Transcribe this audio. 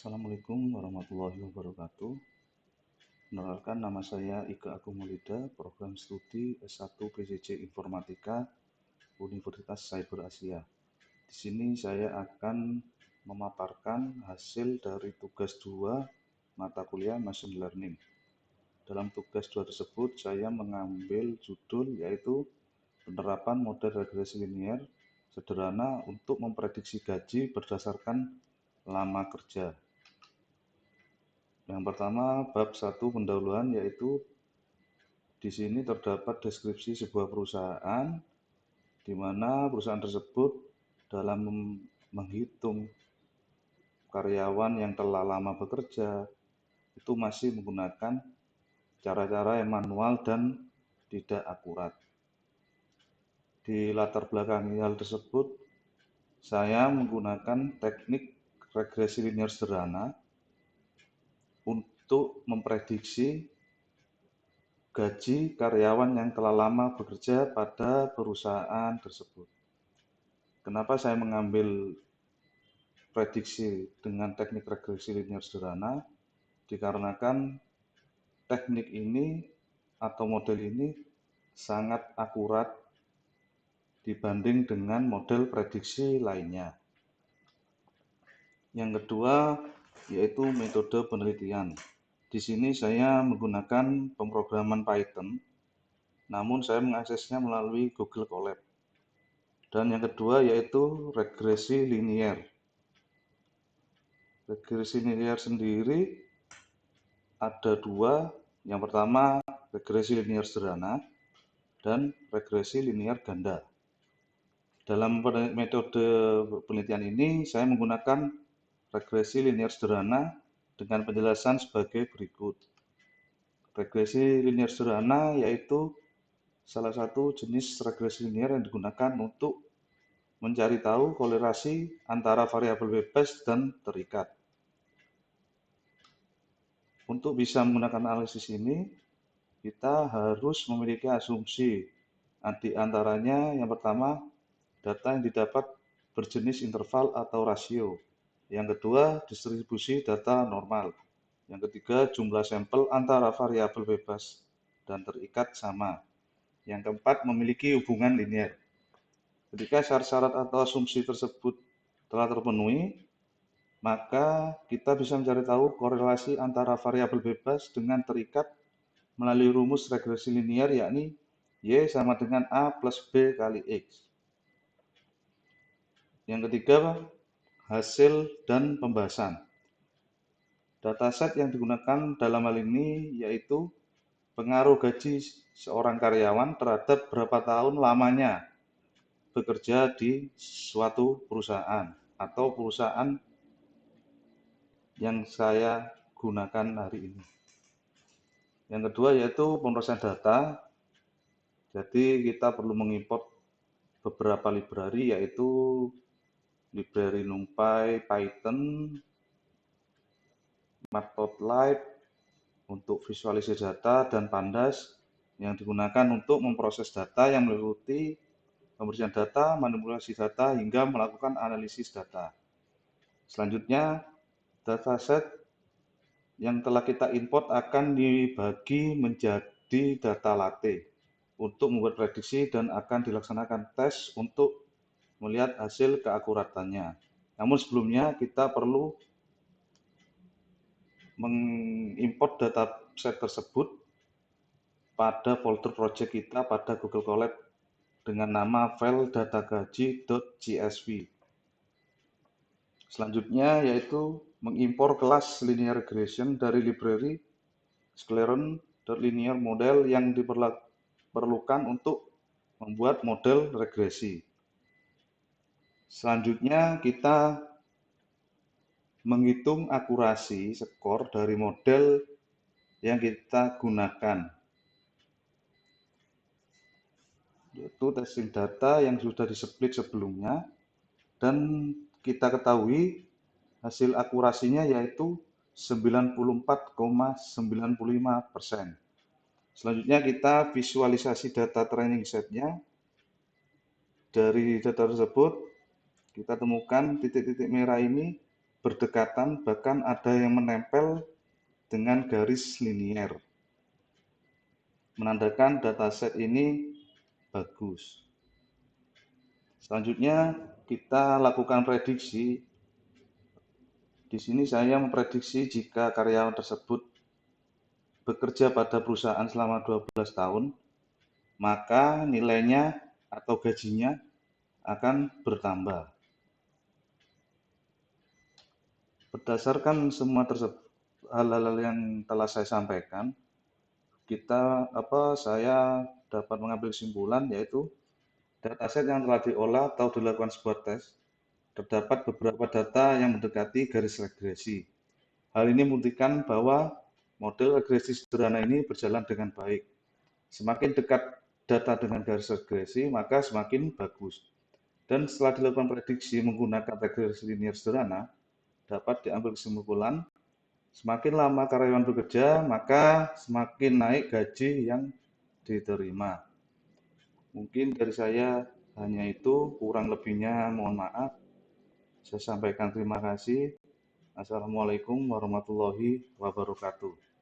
Assalamualaikum warahmatullahi wabarakatuh. Perkenalkan, nama saya Ika Agung Maulida, program studi S1 PJJ Informatika Universitas Cyber Asia. Di sini saya akan memaparkan hasil dari tugas 2 mata kuliah Machine Learning. Dalam tugas 2 tersebut, saya mengambil judul yaitu penerapan model regresi linear sederhana untuk memprediksi gaji berdasarkan lama kerja. Yang pertama, bab 1 pendahuluan, yaitu di sini terdapat deskripsi sebuah perusahaan di mana perusahaan tersebut dalam menghitung karyawan yang telah lama bekerja itu masih menggunakan cara-cara yang manual dan tidak akurat. Di latar belakang hal tersebut, saya menggunakan teknik regresi linear sederhana untuk memprediksi gaji karyawan yang telah lama bekerja pada perusahaan tersebut. Kenapa saya mengambil prediksi dengan teknik regresi linear sederhana? Dikarenakan teknik ini atau model ini sangat akurat dibanding dengan model prediksi lainnya. Yang kedua yaitu metode penelitian. Di sini saya menggunakan pemrograman Python, namun saya mengaksesnya melalui Google Colab. Dan yang kedua yaitu regresi linear. Regresi linear sendiri ada dua. Yang pertama regresi linear sederhana dan regresi linear ganda. Dalam metode penelitian ini saya menggunakan regresi linear sederhana dengan penjelasan sebagai berikut. Regresi linear sederhana yaitu salah satu jenis regresi linear yang digunakan untuk mencari tahu kolerasi antara variabel bebas dan terikat. Untuk bisa menggunakan analisis ini, kita harus memiliki asumsi. Di antaranya yang pertama, data yang didapat berjenis interval atau rasio. Yang kedua, distribusi data normal. Yang ketiga, jumlah sampel antara variabel bebas dan terikat sama. Yang keempat, memiliki hubungan linear. Ketika syarat-syarat atau asumsi tersebut telah terpenuhi, maka kita bisa mencari tahu korelasi antara variabel bebas dengan terikat melalui rumus regresi linear, yakni Y sama dengan A plus B kali X. Yang ketiga, hasil dan pembahasan. Dataset yang digunakan dalam hal ini yaitu pengaruh gaji seorang karyawan terhadap berapa tahun lamanya bekerja di suatu perusahaan atau perusahaan yang saya gunakan hari ini. Yang kedua yaitu pemrosesan data. Jadi kita perlu mengimport beberapa library yaitu library NumPy, Python, Matplotlib untuk visualisasi data, dan Pandas yang digunakan untuk memproses data yang meliputi pembersihan data, manipulasi data, hingga melakukan analisis data. Selanjutnya, dataset yang telah kita import akan dibagi menjadi data latte untuk membuat prediksi dan akan dilaksanakan tes untuk melihat hasil keakuratannya. Namun sebelumnya kita perlu mengimport dataset tersebut pada folder project kita pada Google Colab dengan nama file datagaji.csv. Selanjutnya yaitu mengimpor kelas linear regression dari library Scleron.linear model yang diperlukan untuk membuat model regresi. Selanjutnya kita menghitung akurasi skor dari model yang kita gunakan, yaitu testing data yang sudah di-split sebelumnya, dan kita ketahui hasil akurasinya yaitu 94,95%. Selanjutnya kita visualisasi data training setnya. Dari data tersebut kita temukan titik-titik merah ini berdekatan, bahkan ada yang menempel dengan garis linier, menandakan dataset ini bagus. Selanjutnya kita lakukan prediksi. Di sini saya memprediksi jika karyawan tersebut bekerja pada perusahaan selama 12 tahun, maka nilainya atau gajinya akan bertambah. Berdasarkan semua hal-hal yang telah saya sampaikan, saya dapat mengambil kesimpulan yaitu dataset yang telah diolah atau dilakukan sebuah tes, terdapat beberapa data yang mendekati garis regresi. Hal ini membuktikan bahwa model regresi sederhana ini berjalan dengan baik. Semakin dekat data dengan garis regresi, maka semakin bagus. Dan setelah dilakukan prediksi menggunakan regresi linear sederhana, dapat diambil kesimpulan, semakin lama karyawan bekerja, maka semakin naik gaji yang diterima. Mungkin dari saya hanya itu, kurang lebihnya mohon maaf. Saya sampaikan terima kasih. Assalamualaikum warahmatullahi wabarakatuh.